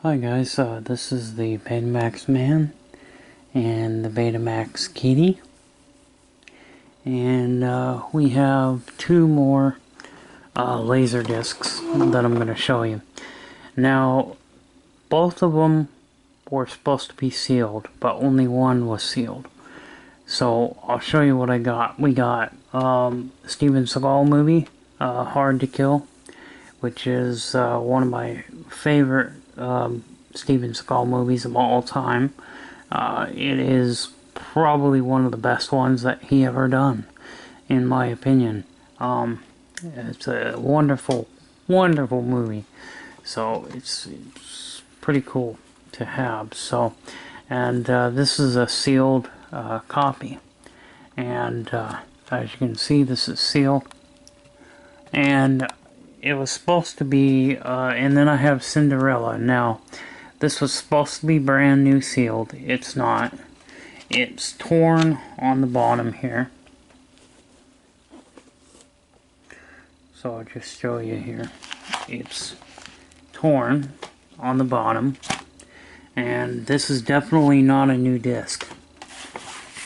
Hi guys, this is the Betamax Man and the Betamax Kitty, and we have two more LaserDiscs that I'm going to show you. Now, both of them were supposed to be sealed, but only one was sealed. So I'll show you what I got. We got Steven Seagal movie, Hard to Kill, which is one of my favorite Steven Seagal movies of all time. It is probably one of the best ones that he ever done, in my opinion. It's a wonderful, wonderful movie. So it's pretty cool to have. So, and this is a sealed copy, and as you can see, this is sealed. And it was supposed to be, and then I have Cinderella. Now, this was supposed to be brand new sealed. It's not. It's torn on the bottom here. So I'll just show you here. It's torn on the bottom. And this is definitely not a new disc.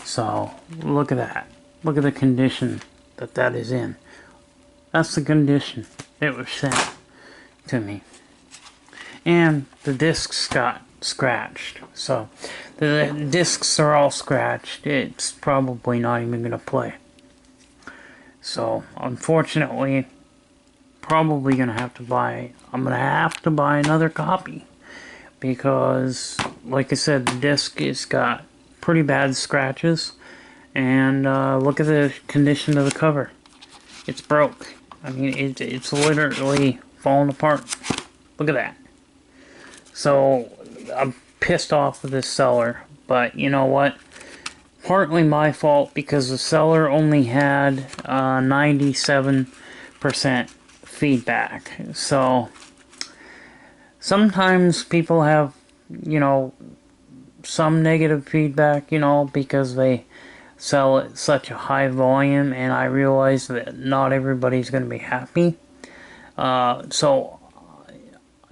So, look at that. Look at the condition that that is in. That's the condition it was sent to me. And the discs got scratched. So the discs are all scratched. It's probably not even going to play. So unfortunately, probably going to have to buy, I'm going to have to buy another copy. Because, like I said, the disc has got pretty bad scratches. And look at the condition of the cover. It's broke. I mean, it's literally falling apart. Look at that. So, I'm pissed off with this seller. But, you know what? Partly my fault because the seller only had 97% feedback. So, sometimes people have, you know, some negative feedback, you know, because they sell at such a high volume, and I realize that not everybody's going to be happy. So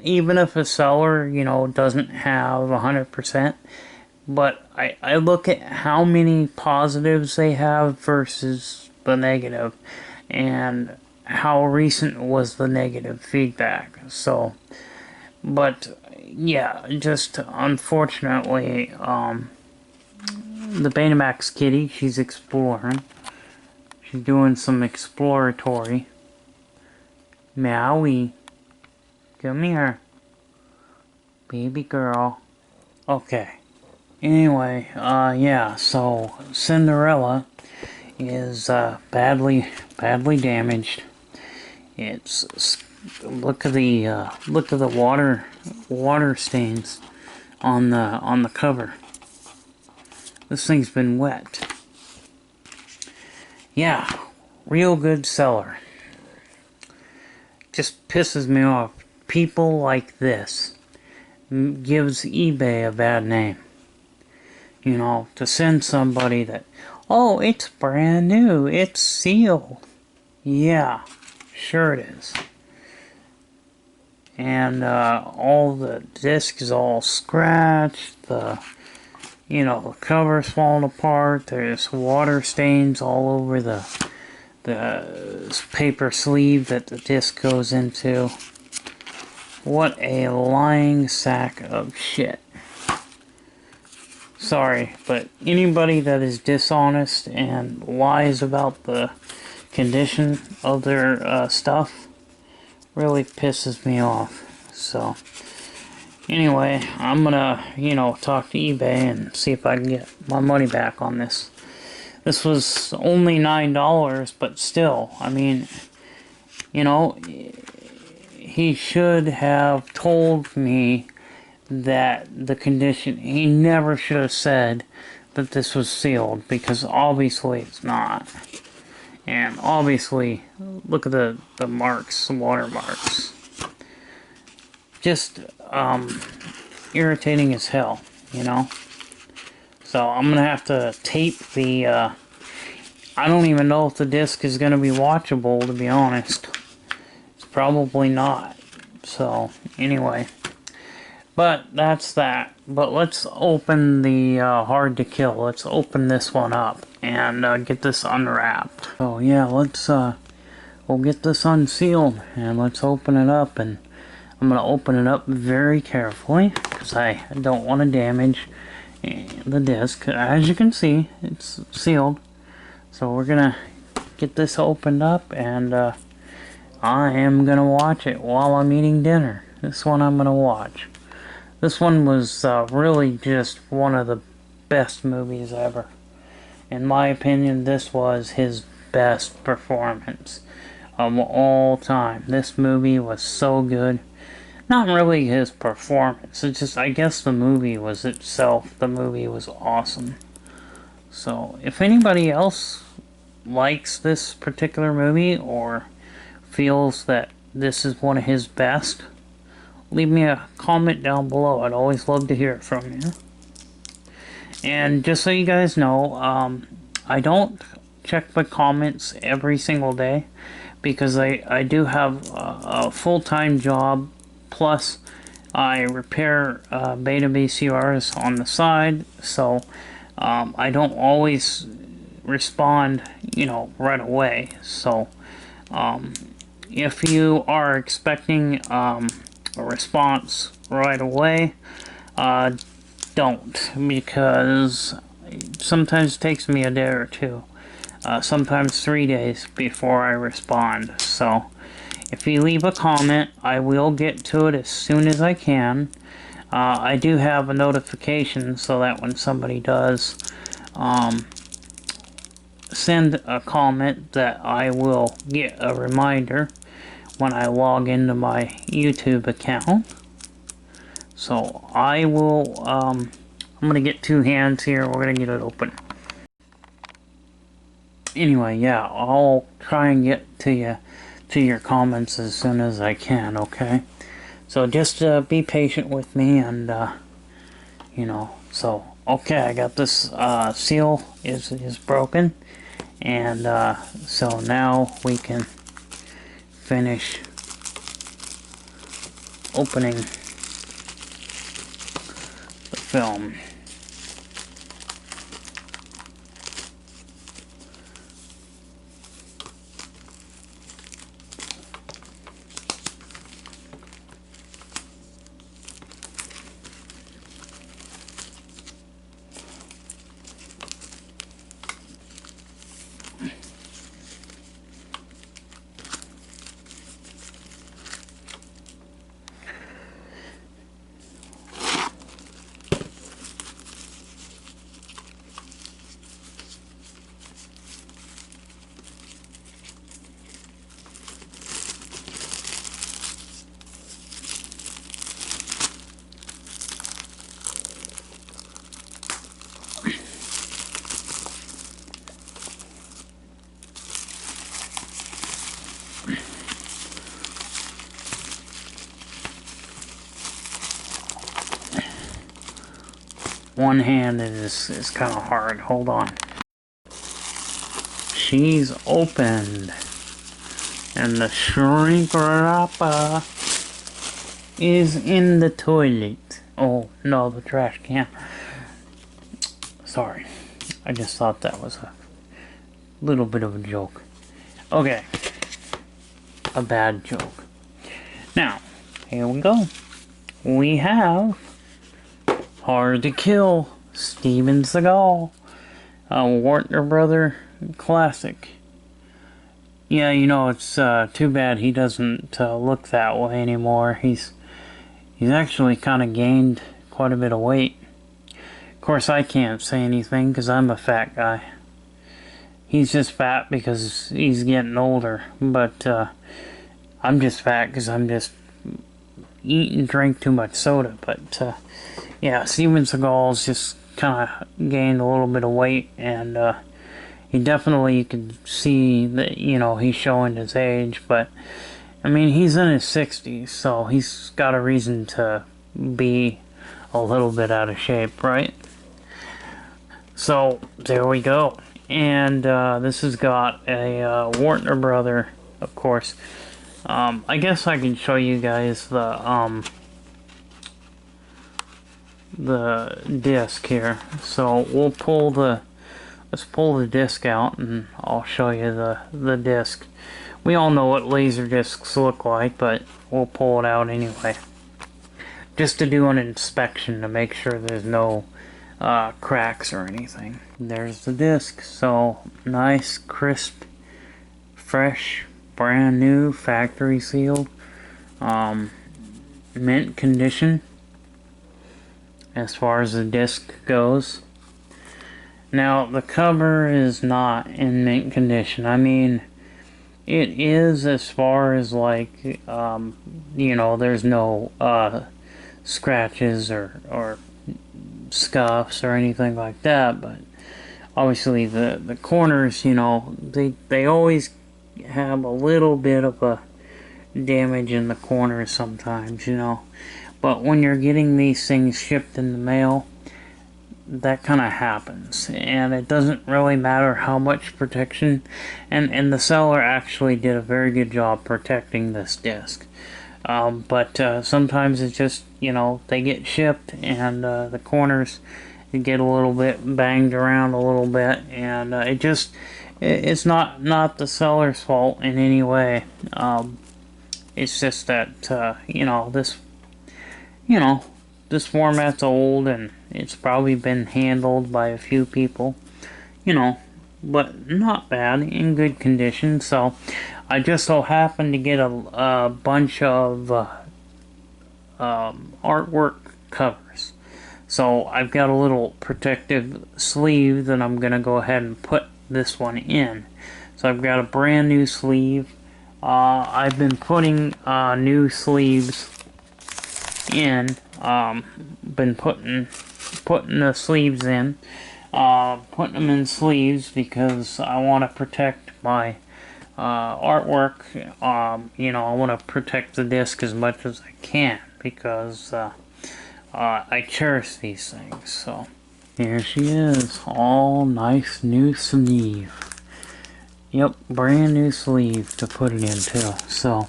even if a seller, you know, doesn't have 100%, but I look at how many positives they have versus the negative, and how recent was the negative feedback. So, but yeah, just unfortunately, the Betamax Kitty, she's exploring. She's doing some exploratory. Meowie. Come here. Baby girl. Okay. Anyway, yeah, so Cinderella is badly damaged. It's look at the water stains on the cover. This thing's been wet. Yeah, real good seller. Just pisses me off. People like this gives eBay a bad name. You know, to send somebody that, oh, it's brand new, it's sealed. Yeah, sure it is. And all the disc is all scratched. You know, the cover's falling apart. There's water stains all over the paper sleeve that the disc goes into. What a lying sack of shit. Sorry, but anybody that is dishonest and lies about the condition of their stuff really pisses me off. So, anyway, I'm gonna, you know, talk to eBay and see if I can get my money back on this. This was only $9, but still, I mean, you know, he should have told me that the condition, he never should have said that this was sealed, because obviously it's not. And obviously, look at the marks, the water marks. Just, irritating as hell, you know? So I'm gonna have to tape the, I don't even know if the disc is gonna be watchable, to be honest. It's probably not. So, anyway. But that's that. But let's open the Hard to Kill. Let's open this one up and get this unwrapped. Oh yeah, we'll get this unsealed and let's open it up. And I'm gonna open it up very carefully because I don't want to damage the disc. As you can see, it's sealed. So we're gonna get this opened up and I am gonna watch it while I'm eating dinner. This one I'm gonna watch. This one was really just one of the best movies ever. In my opinion, this was his best performance of all time. This movie was so good. Not really his performance. It's just, I guess the movie was itself. The movie was awesome. So, if anybody else likes this particular movie or feels that this is one of his best, leave me a comment down below. I'd always love to hear it from you. And just so you guys know, I don't check my comments every single day because I do have a full-time job, plus I repair beta VCRs on the side, so I don't always respond, you know, right away. So if you are expecting a response right away, don't, because sometimes it takes me a day or two, sometimes 3 days before I respond. So if you leave a comment, I will get to it as soon as I can. I do have a notification so that when somebody does send a comment, that I will get a reminder when I log into my YouTube account. So I will, I'm going to get 2 hands here, we're going to get it open. Anyway, yeah, I'll try and get to you, to your comments as soon as I can, okay? So just be patient with me and, you know, so, okay, I got this seal is broken, and so now we can finish opening the film. One hand is kind of hard. Hold on. She's opened. And the shrink wrapper is in the toilet. Oh, no, the trash can. Sorry. I just thought that was a little bit of a joke. Okay. A bad joke. Now, here we go. We have Hard to Kill, Steven Seagal, a Warner Brother classic. Yeah, you know, it's too bad he doesn't look that way anymore. He's actually kind of gained quite a bit of weight. Of course, I can't say anything because I'm a fat guy. He's just fat because he's getting older, but I'm just fat because I'm just eat and drink too much soda. But yeah, Steven Seagal's just kind of gained a little bit of weight, and he definitely, you can see that, you know, he's showing his age, but I mean, he's in his 60s, so he's got a reason to be a little bit out of shape, right? So there we go. And this has got a Warner Brother, of course. I guess I can show you guys the disc here. So we'll pull the let's pull the disc out and I'll show you the disc. We all know what LaserDiscs look like, but we'll pull it out anyway. Just to do an inspection to make sure there's no cracks or anything. There's the disc. So nice, crisp, fresh, brand new, factory sealed, mint condition as far as the disc goes. Now the cover is not in mint condition. I mean, it is as far as like you know, there's no scratches or scuffs or anything like that, but obviously the corners, you know, they always have a little bit of a damage in the corners sometimes, you know. But when you're getting these things shipped in the mail, that kind of happens, and it doesn't really matter how much protection, and the seller actually did a very good job protecting this disc. But sometimes it's just, you know, they get shipped and the corners get a little bit banged around a little bit, and it's not the seller's fault in any way. It's just that you know, this format's old and it's probably been handled by a few people, you know, but not bad, in good condition. So I just so happened to get a bunch of artwork covers. So I've got a little protective sleeve that I'm going to go ahead and put this one in. So I've got a brand new sleeve. I've been putting new sleeves in. Been putting the sleeves in. Putting them in sleeves because I want to protect my artwork. You know, I want to protect the disc as much as I can because I cherish these things. So here she is, all nice new sleeve. Yep, brand new sleeve to put it in too. So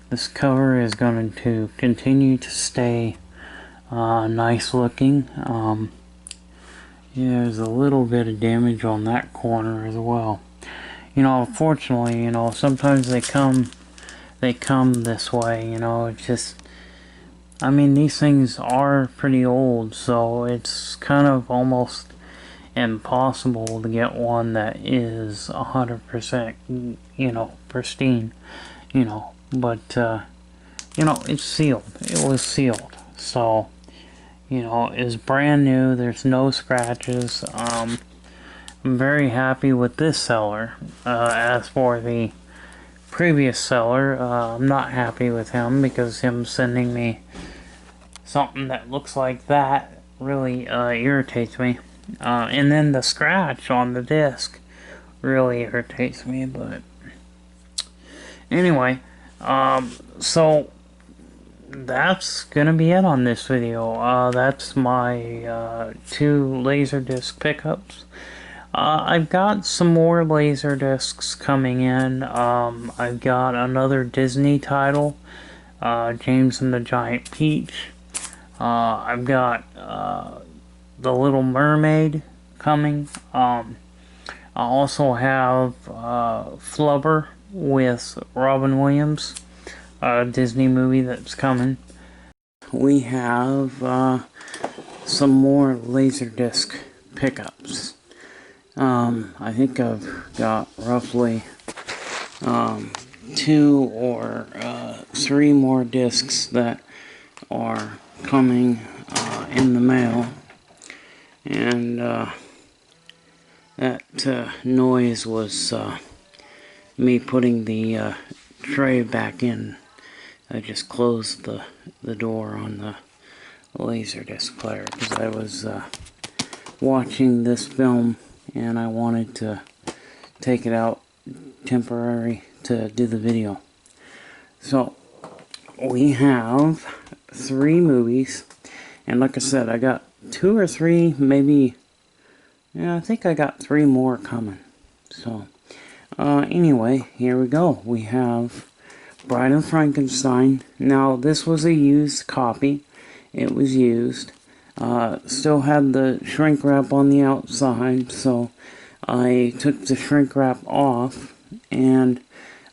this cover is going to continue to stay nice looking. Yeah, there's a little bit of damage on that corner as well. You know, unfortunately, you know, sometimes they come this way, you know. It's just, I mean, these things are pretty old, so it's kind of almost impossible to get one that is 100%, you know, pristine, you know. But you know, it's sealed. It was sealed, so you know, it's brand new. There's no scratches. I'm very happy with this seller. As for the previous seller, I'm not happy with him because him sending me something that looks like that really irritates me. And then the scratch on the disc really irritates me. But anyway, so that's gonna be it on this video. That's my 2 LaserDisc pickups. I've got some more LaserDiscs coming in. I've got another Disney title, James and the Giant Peach. I've got the Little Mermaid coming. I also have Flubber with Robin Williams, a Disney movie that's coming. We have some more LaserDisc pickups. I think I've got roughly 2 or 3 more discs that are coming in the mail, and that noise was me putting the tray back in. I just closed the door on the LaserDisc player because I was watching this film and I wanted to take it out temporary to do the video. So we have 3 movies, and like I said, I got 2 or 3, maybe, yeah, I think I got 3 more coming. So anyway, here we go. We have Bride of Frankenstein. Now this was a used copy. It was used. Still had the shrink wrap on the outside, so I took the shrink wrap off, and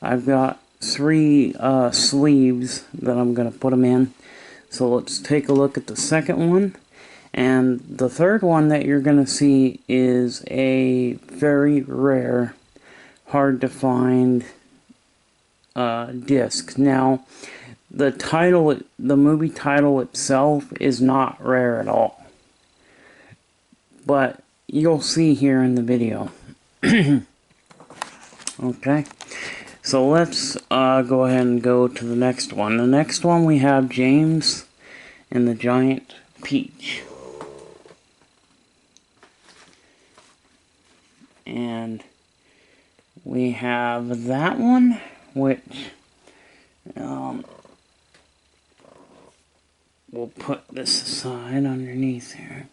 I've got 3 sleeves that I'm going to put them in. So let's take a look at the second one. And the third one that you're going to see is a very rare, hard to find disc. Now, the movie title itself is not rare at all, but you'll see here in the video. Okay, so let's go ahead and go to the next one. The next one we have James and the Giant Peach. And we have that one, which we'll put this aside underneath here.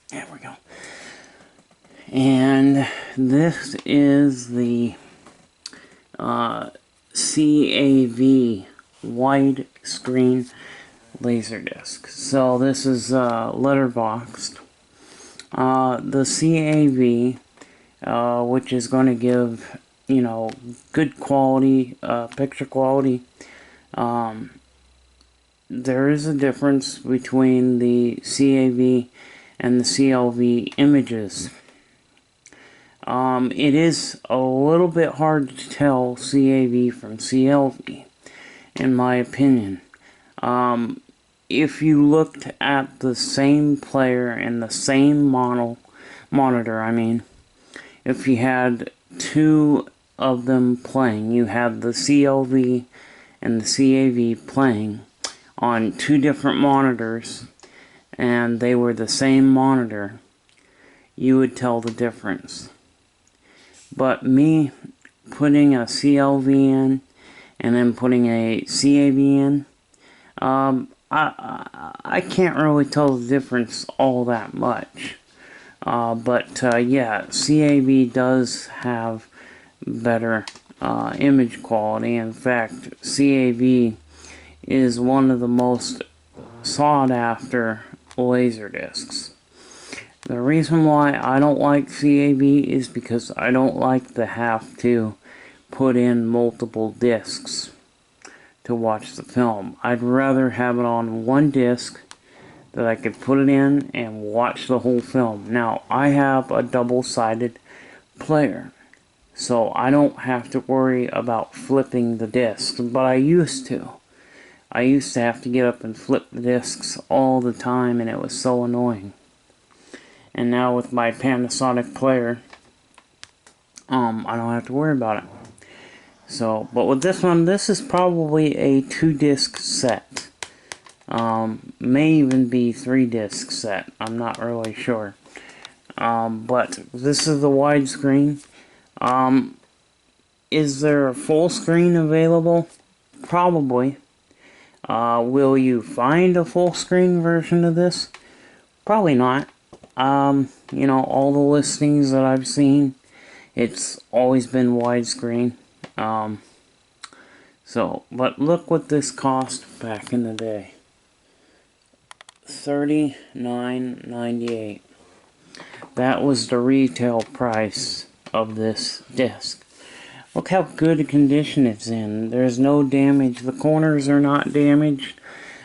There we go. And this is the CAV widescreen LaserDisc. So this is letterboxed. The CAV, which is going to give, you know, good quality, picture quality. There is a difference between the CAV and the CLV images. It is a little bit hard to tell CAV from CLV, in my opinion. If you looked at the same player and the same monitor, I mean, if you had 2 of them playing, you had the CLV and the CAV playing on 2 different monitors, and they were the same monitor, you would tell the difference. But me putting a CLV in and then putting a CAV in, I can't really tell the difference all that much. But yeah, CAV does have better image quality. In fact, CAV is one of the most sought after LaserDiscs. The reason why I don't like CAV is because I don't like to have to put in multiple discs to watch the film. I'd rather have it on one disc that I could put it in and watch the whole film. Now, I have a double-sided player, so I don't have to worry about flipping the discs, but I used to. I used to have to get up and flip the discs all the time, and it was so annoying. And now with my Panasonic player, I don't have to worry about it. So, but with this one, this is probably a 2-disc set. May even be 3-disc set. I'm not really sure. But this is the widescreen. Is there a full screen available? Probably. Will you find a full screen version of this? Probably not. You know, all the listings that I've seen, it's always been widescreen. But look what this cost back in the day. $39.98. That was the retail price of this disc. Look how good a condition it's in. There's no damage. The corners are not damaged.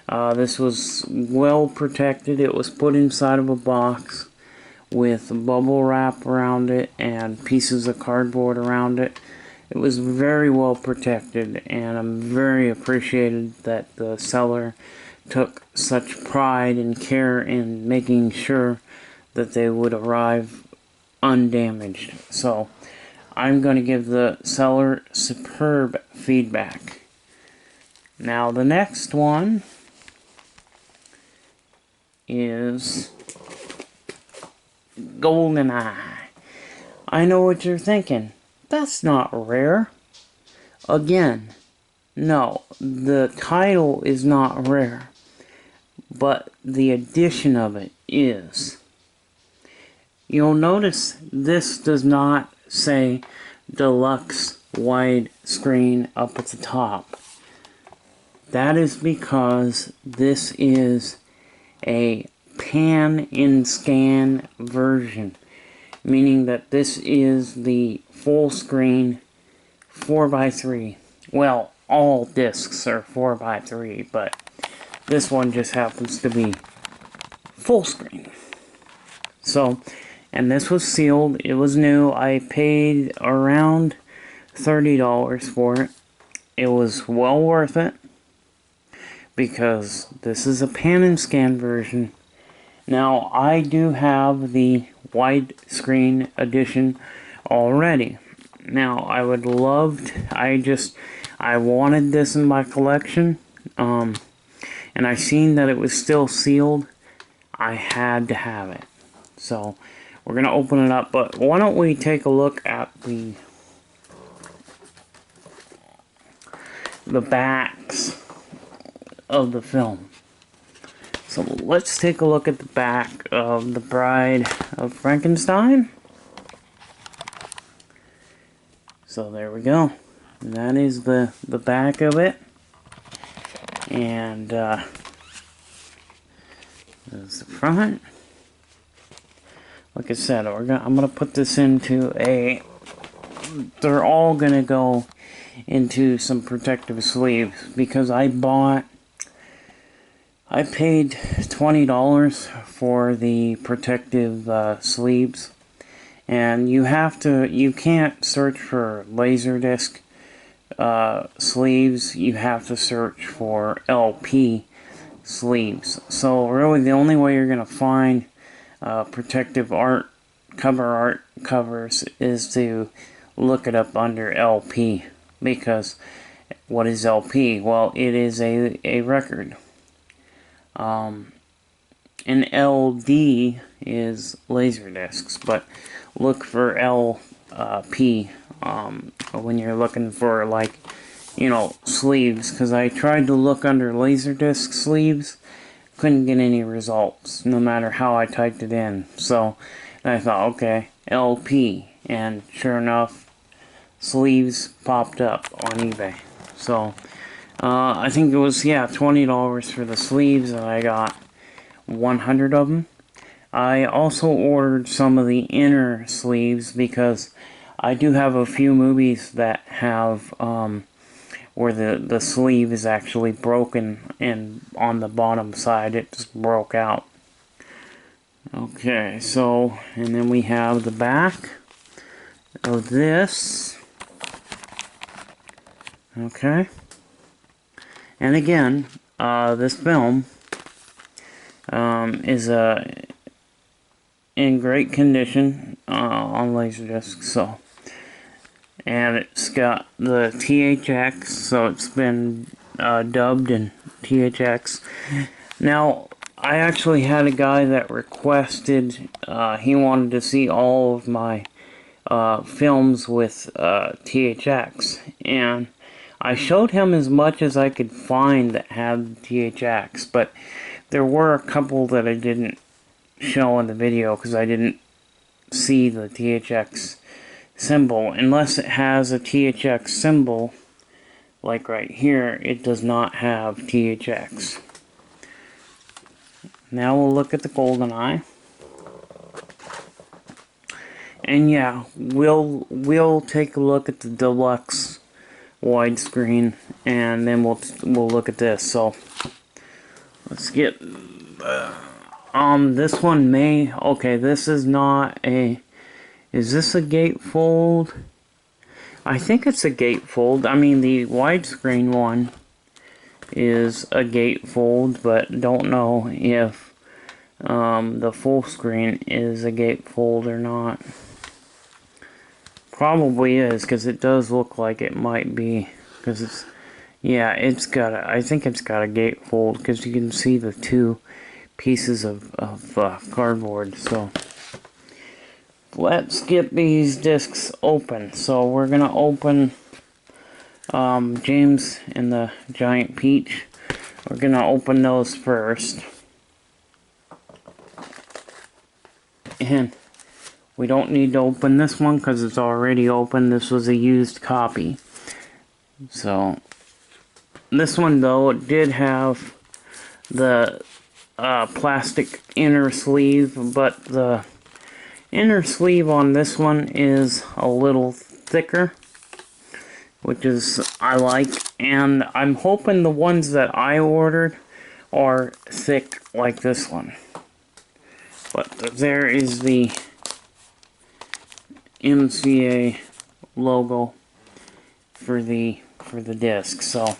This was well protected. It was put inside of a box with bubble wrap around it and pieces of cardboard around it. It was very well protected, and I'm very appreciated that the seller took such pride and care in making sure that they would arrive undamaged. So I'm going to give the seller superb feedback. Now the next one is GoldenEye. I know what you're thinking. That's not rare. Again, no, the title is not rare, but the addition of it is. You'll notice this does not say Deluxe widescreen up at the top. That is because this is a pan and scan version, meaning that this is the full screen 4x3. Well, all discs are 4x3, but this one just happens to be full screen. So, and this was sealed. It was new. I paid around $30 for it. It was well worth it, because this is a pan and scan version. Now, I do have the widescreen edition already. Now, I would love to, I wanted this in my collection, and I seen that it was still sealed. I had to have it. So, we're going to open it up, but why don't we take a look at the backs of the film. So let's take a look at the back of The Bride of Frankenstein. So there we go. And that is the back of it. And there's the front. Like I said, I'm gonna put this into a. They're all gonna go into some protective sleeves, because I paid $20 for the protective sleeves, and you can't search for LaserDisc sleeves. You have to search for LP sleeves. So really the only way you're going to find protective art covers is to look it up under LP, because what is LP? Well, it is a record. And LD is LaserDisc's, but look for LP when you're looking for, like, you know, sleeves, because I tried to look under LaserDisc sleeves, couldn't get any results, no matter how I typed it in. So I thought, okay, LP, and sure enough, sleeves popped up on eBay. So I think it was, yeah, $20 for the sleeves, and I got 100 of them. I also ordered some of the inner sleeves, because I do have a few movies that have where the sleeve is actually broken, and on the bottom side it just broke out. Okay, so, and then we have the back of this. Okay. And again, this film is in great condition on LaserDisc. So, and it's got the THX, so it's been dubbed in THX. Now, I actually had a guy that requested, he wanted to see all of my films with THX, and I showed him as much as I could find that had THX, but there were a couple that I didn't show in the video because I didn't see the THX symbol. Unless it has a THX symbol, like right here, it does not have THX. Now we'll look at the GoldenEye. And yeah, we'll take a look at the Deluxe widescreen, and then we'll look at this. So let's get this one may, okay, this is not a, is this a gatefold? I think it's a gatefold. I mean, the widescreen one is a gatefold, but don't know if the full screen is a gatefold or not. Probably is, because it does look like it might be, because it's, yeah, it's got a, I think it's got a gatefold, because you can see the two pieces of cardboard. So let's get these discs open. So we're gonna open James and the Giant Peach. We're gonna open those first, and we don't need to open this one because it's already open. This was a used copy. So This one though, it did have the plastic inner sleeve, but the inner sleeve on this one is a little thicker, which is I like, and I'm hoping the ones that I ordered are thick like this one. But there is the MCA logo for the disc. So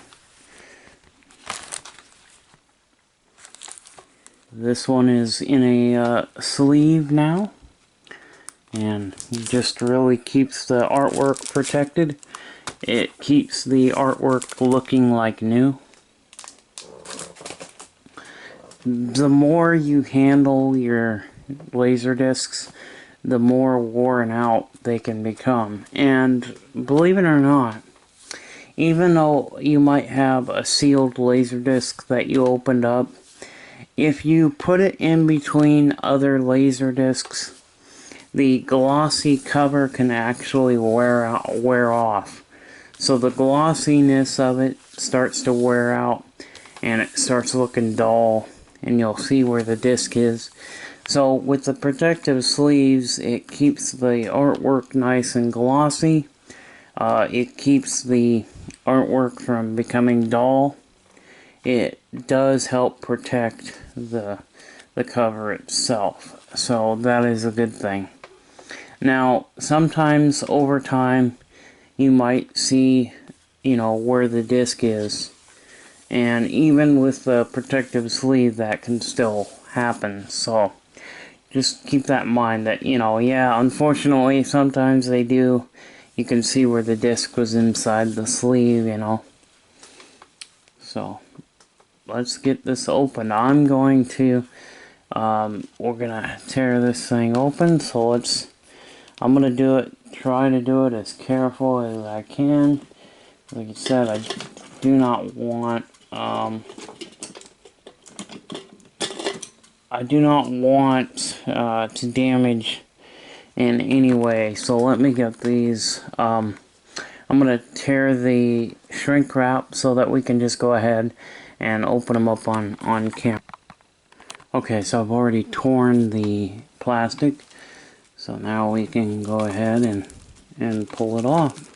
this one is in a sleeve now, and just really keeps the artwork protected. It keeps the artwork looking like new. The more you handle your LaserDiscs, the more worn out they can become. And believe it or not, even though you might have a sealed LaserDisc that you opened up, if you put it in between other LaserDiscs, the glossy cover can actually wear off. So the glossiness of it starts to wear out, and it starts looking dull, and you'll see where the disc is. So with the protective sleeves, it keeps the artwork nice and glossy. It keeps the artwork from becoming dull. It does help protect the cover itself. So that is a good thing. Now, sometimes over time, you might see, where the disc is. And even with the protective sleeve, that can still happen. So just keep that in mind that, yeah, unfortunately, sometimes they do. You can see where the disc was inside the sleeve, So let's get this open. I'm going to, we're gonna tear this thing open. So I'm gonna try to do it as careful as I can. Like I said, I do not want, to damage in any way. So let me get these. I'm going to tear the shrink wrap so that we can just go ahead and open them up on camera. Okay, so I've already torn the plastic. So now we can go ahead and pull it off.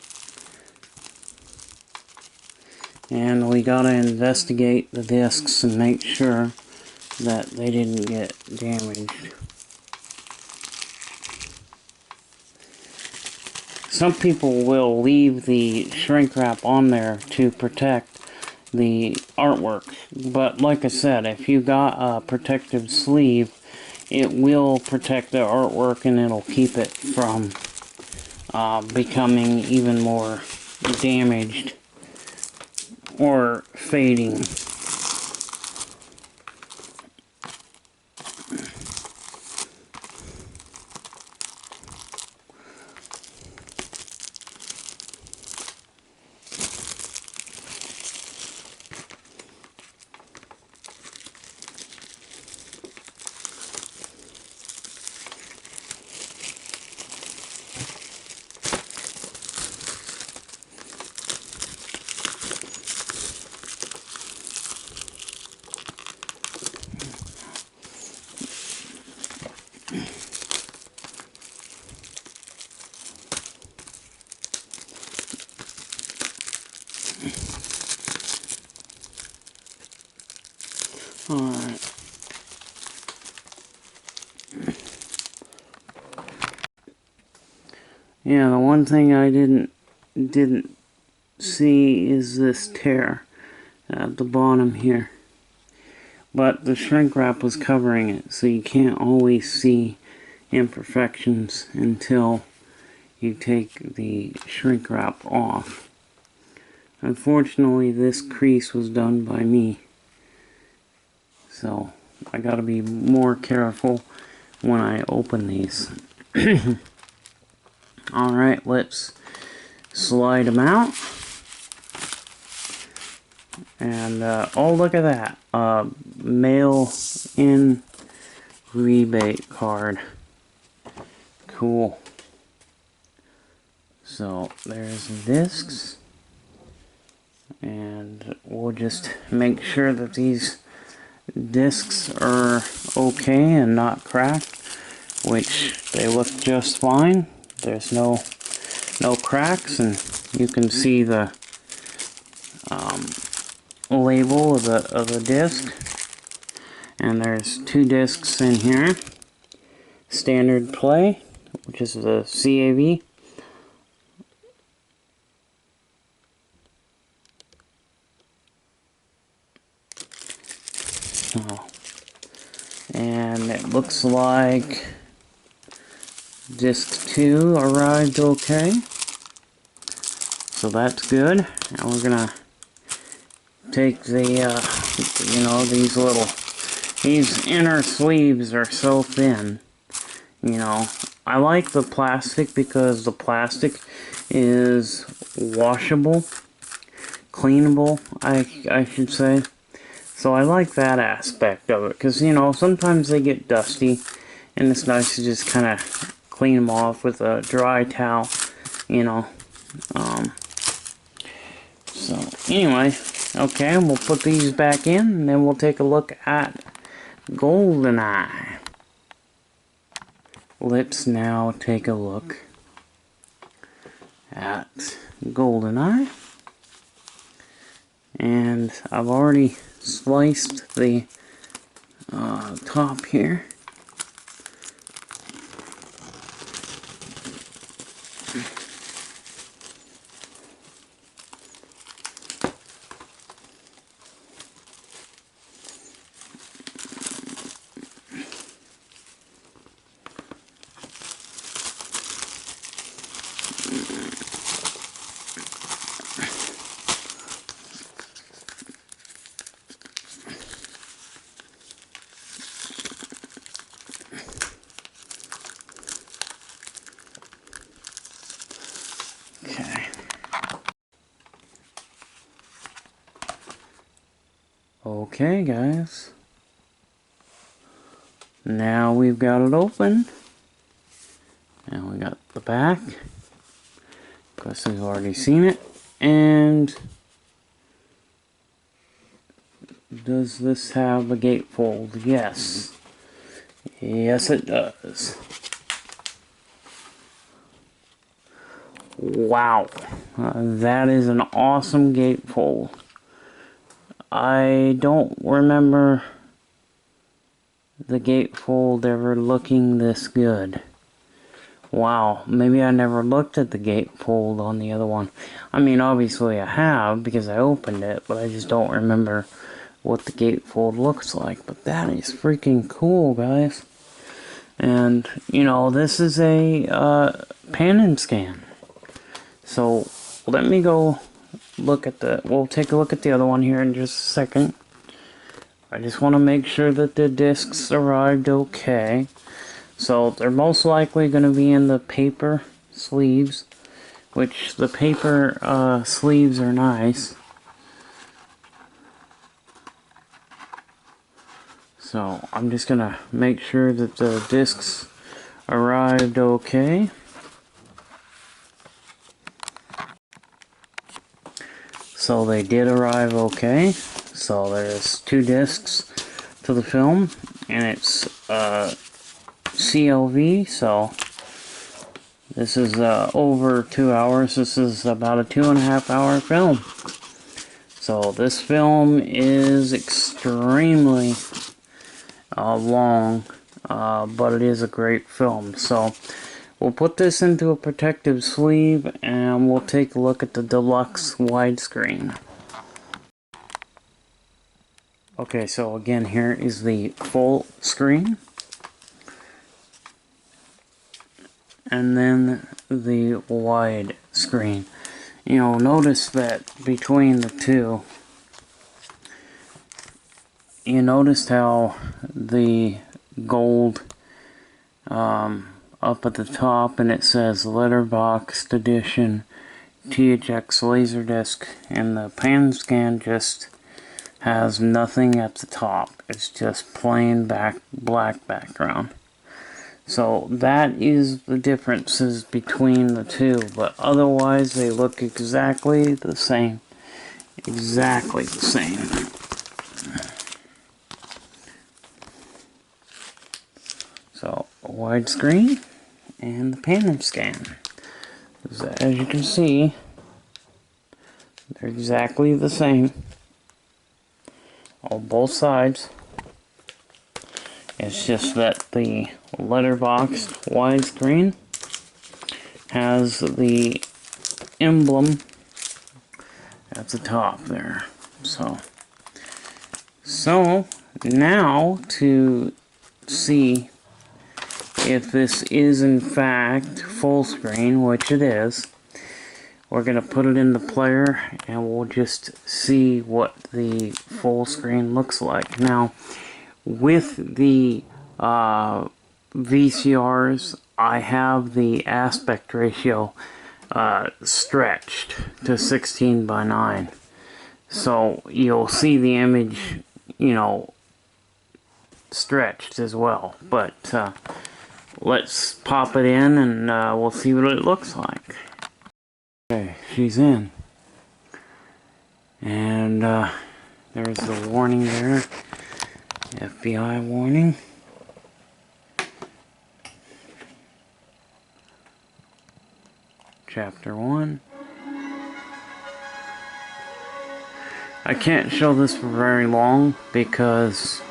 And we gotta investigate the discs and make sure that they didn't get damaged. Some people will leave the shrink wrap on there to protect the artwork, but like I said, if you got a protective sleeve, it will protect the artwork and it'll keep it from becoming even more damaged or fading. Alright. Yeah, the one thing I didn't see is this tear at the bottom here. But the shrink wrap was covering it, so you can't always see imperfections until you take the shrink wrap off. Unfortunately, this crease was done by me. So I gotta be more careful when I open these. Alright, let's slide them out. And, oh, look at that. Mail-in rebate card. Cool. So, there's the discs. And we'll just make sure that these discs are okay and not cracked, which they look just fine. There's no cracks, and you can see the label of the disc. And there's 2 discs in here. Standard play, which is the CAV. Oh. And it looks like disc 2 arrived okay. So that's good. And we're gonna take the, you know, these inner sleeves are so thin. You know, I like the plastic because the plastic is washable, cleanable, I should say. So I like that aspect of it, because, you know, sometimes they get dusty, and it's nice to just kind of clean them off with a dry towel, you know. So, anyway, okay, we'll put these back in, and then we'll take a look at GoldenEye. Let's now take a look at GoldenEye. And I've already sliced the top here. Okay, guys. Now we've got it open. And we got the back. Of course, we've already seen it. And does this have a gatefold? Yes. Yes, it does. Wow. That is an awesome gatefold. I don't remember the gatefold ever looking this good. Wow, maybe I never looked at the gatefold on the other one. I mean, obviously I have because I opened it, but I just don't remember what the gatefold looks like. But that is freaking cool, guys. And, you know, this is a pan and scan. So, let me go look at we'll take a look at the other one here in just a second. I just want to make sure that the discs arrived okay. So they're most likely going to be in the paper sleeves, which the paper sleeves are nice. So I'm just going to make sure that the discs arrived okay. So they did arrive okay. So there's 2 discs to the film, and it's CLV. So this is over 2 hours. This is about a 2.5 hour film. So this film is extremely long, but it is a great film. So we'll put this into a protective sleeve, and we'll take a look at the Deluxe widescreen. Okay, so again, here is the full screen. And then the wide screen. You know, notice that between the two, you noticed how the gold up at the top, and it says Letterboxd Edition THX LaserDisc, and the pan scan just has nothing at the top. It's just plain black background. So that is the differences between the two, but otherwise they look exactly the same. exactly the same. So, a widescreen and the pan and scan. So, as you can see, they're exactly the same on both sides. It's just that the letterboxed widescreen has the emblem at the top there. So now to see if this is in fact full screen, which it is, we're going to put it in the player and we'll just see what the full screen looks like. Now, with the VCRs, I have the aspect ratio stretched to 16:9. So you'll see the image, you know, stretched as well. But let's pop it in and we'll see what it looks like. Okay, she's in. And there's the warning there. FBI warning. Chapter 1. I can't show this for very long because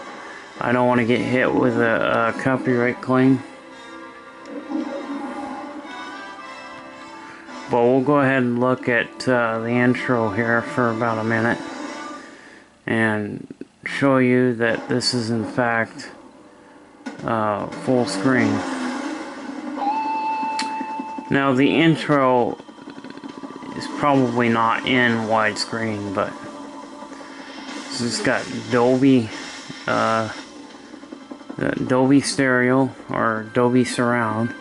I don't want to get hit with a copyright claim. But we'll go ahead and look at the intro here for about a minute and show you that this is in fact full screen. Now the intro is probably not in widescreen, but this has got Dolby Dolby Stereo or Dolby Surround.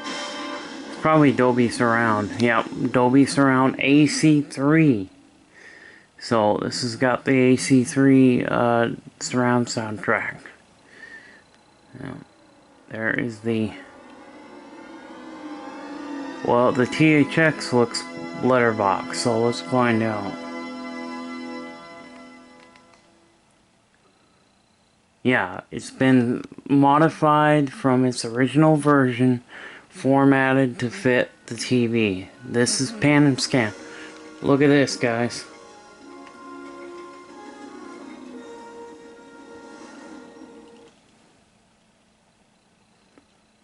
It's probably Dolby Surround. Yep, Dolby Surround AC3. So this has got the AC3 surround soundtrack. Now, there is the... Well, the THX looks letterbox, so let's find out. Yeah, it's been modified from its original version, formatted to fit the TV. This is pan and scan. Look at this, guys.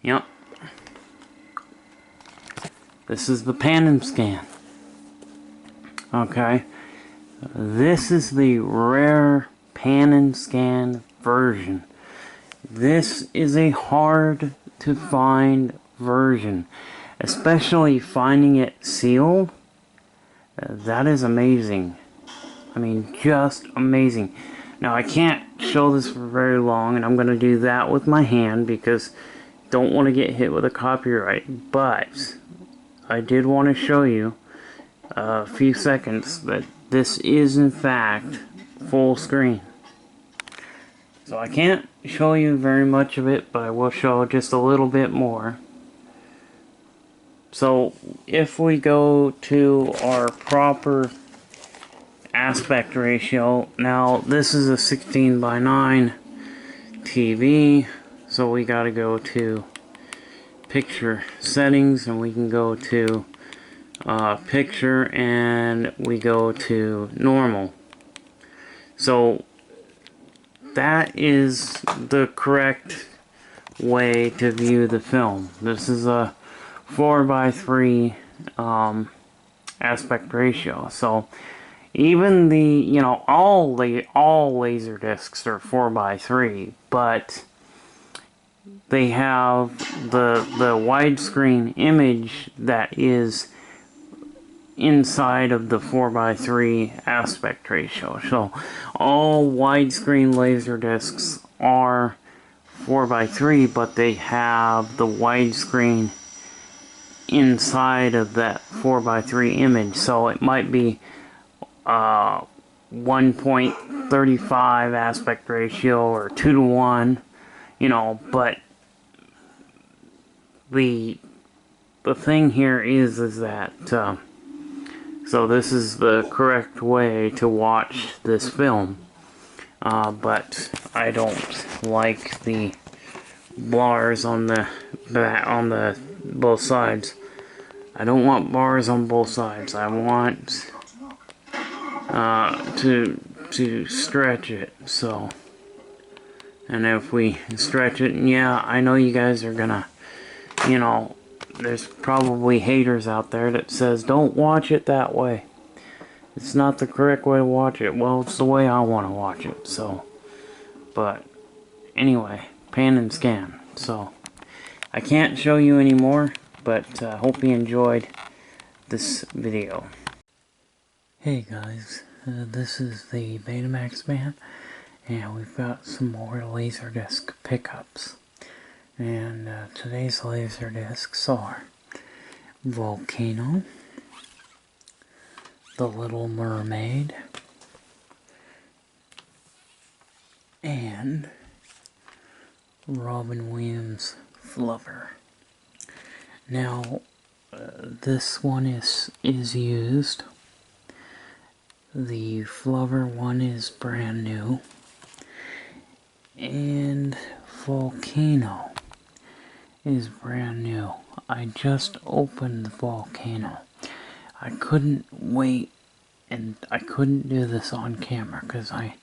Yep. This is the pan and scan. Okay. This is the rare pan and scan version. This is a hard to find version. Especially finding it sealed. That is amazing. I mean, just amazing. Now, I can't show this for very long, and I'm going to do that with my hand because I don't want to get hit with a copyright. But I did want to show you a few seconds that this is in fact full screen. So I can't show you very much of it, but I will show just a little bit more. So if we go to our proper aspect ratio, now this is a 16:9 TV, so we got to go to picture settings and we can go to picture and we go to normal. So that is the correct way to view the film. This is a 4:3 aspect ratio. So even the, you know, all LaserDiscs are 4:3, but they have the widescreen image that is inside of the 4:3 aspect ratio. So all widescreen LaserDiscs are 4:3, but they have the widescreen inside of that 4:3 image. So it might be 1.35 aspect ratio or 2:1, you know, but the thing here is that So this is the correct way to watch this film. But I don't like the bars on the both sides. I don't want bars on both sides. I want to stretch it. So, and if we stretch it, yeah, I know you guys are gonna, you know, there's probably haters out there that says don't watch it that way. It's not the correct way to watch it. Well, it's the way I want to watch it. So, but anyway, pan and scan. So I can't show you anymore, but hope you enjoyed this video. Hey guys, this is the Betamax man, and we've got some more LaserDisc pickups. And today's LaserDiscs are Volcano, The Little Mermaid, and Robin Williams' Flubber. Now, this one is used. The Flubber one is brand new. And Volcano is brand new. I just opened the Volcano. I couldn't wait, and I couldn't do this on camera because I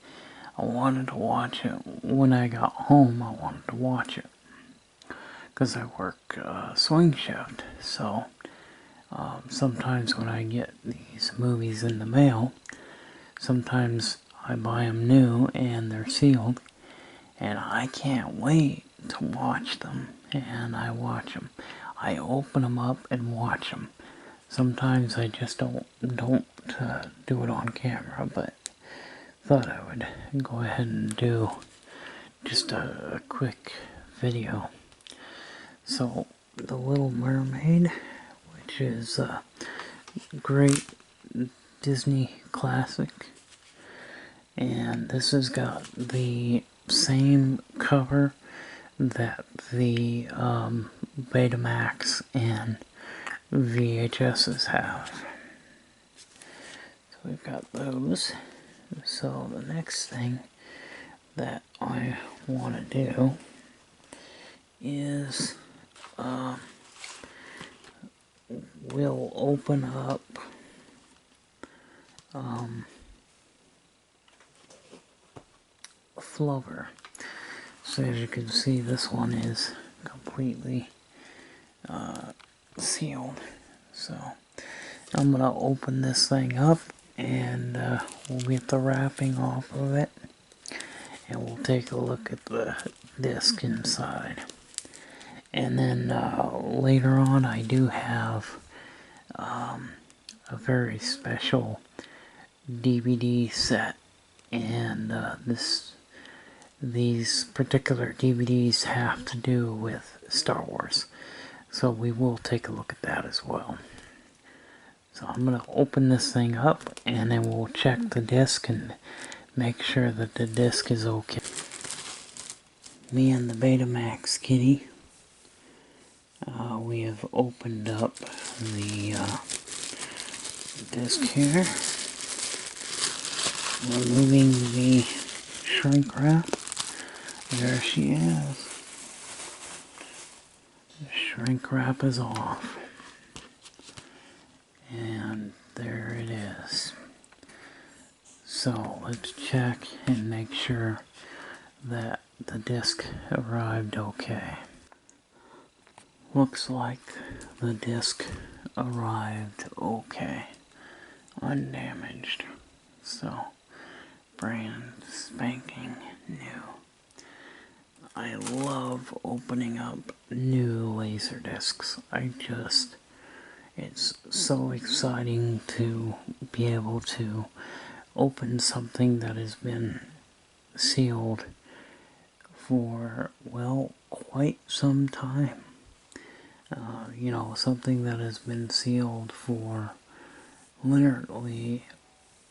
wanted to watch it when I got home. I wanted to watch it because I work swing shift. So sometimes when I get these movies in the mail, sometimes I buy them new and they're sealed, and I can't wait to watch them. And I watch them. I open them up and watch them. Sometimes I just don't do it on camera, but thought I would go ahead and do just a quick video. So, The Little Mermaid, which is a great Disney classic, and this has got the same cover that the Betamax and VHS's have. So we've got those. So the next thing that I want to do is we'll open up Flubber. So as you can see, this one is completely sealed. So I'm gonna open this thing up, and we'll get the wrapping off of it, and we'll take a look at the disc inside. And then later on, I do have a very special DVD set, and these particular DVDs have to do with Star Wars. So we will take a look at that as well. So I'm going to open this thing up, and then we'll check the disc and make sure that the disc is okay. Me and the Betamax kitty, we have opened up the disc here, removing the shrink wrap. There she is. The shrink wrap is off. And there it is. So let's check and make sure that the disc arrived okay. Looks like the disc arrived okay, undamaged. So brand spanking new. I love opening up new LaserDiscs. It's so exciting to be able to open something that has been sealed for, well, quite some time. You know, something that has been sealed for literally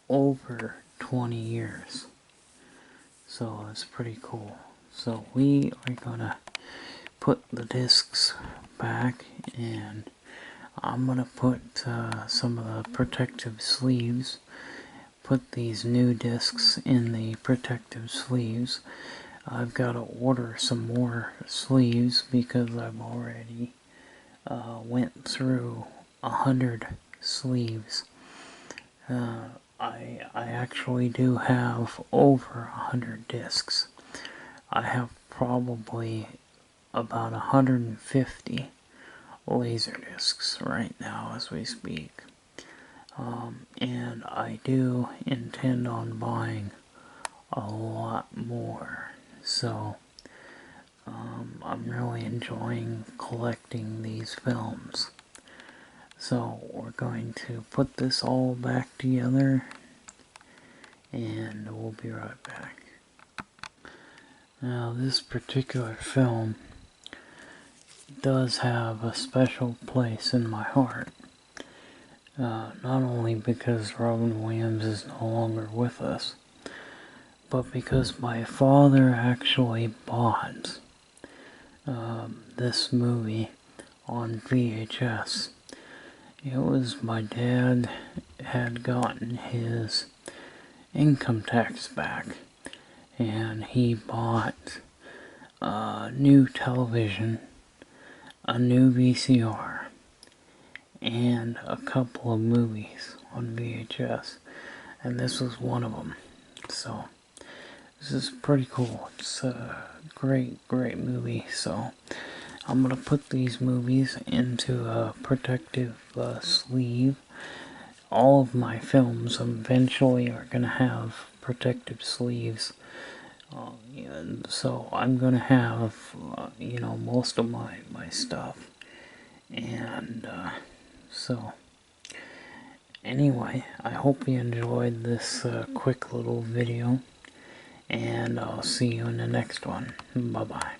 over 20 years. So it's pretty cool. So we are gonna put the discs back, and I'm gonna put some of the protective sleeves, put these new discs in the protective sleeves. I've got to order some more sleeves because I've already went through 100 sleeves. I actually do have over 100 discs. I have probably about 150 LaserDisc's right now as we speak. And I do intend on buying a lot more. So I'm really enjoying collecting these films. So we're going to put this all back together and we'll be right back. Now this particular film does have a special place in my heart. Not only because Robin Williams is no longer with us, but because my father actually bought this movie on VHS. It was my dad had gotten his income tax back, and he bought a new television, a new VCR, and a couple of movies on VHS, and this was one of them. So this is pretty cool. It's a great movie. So I'm gonna put these movies into a protective sleeve. All of my films eventually are gonna have protective sleeves. And so I'm gonna have, most of my stuff. And so anyway, I hope you enjoyed this quick little video, and I'll see you in the next one. Bye bye.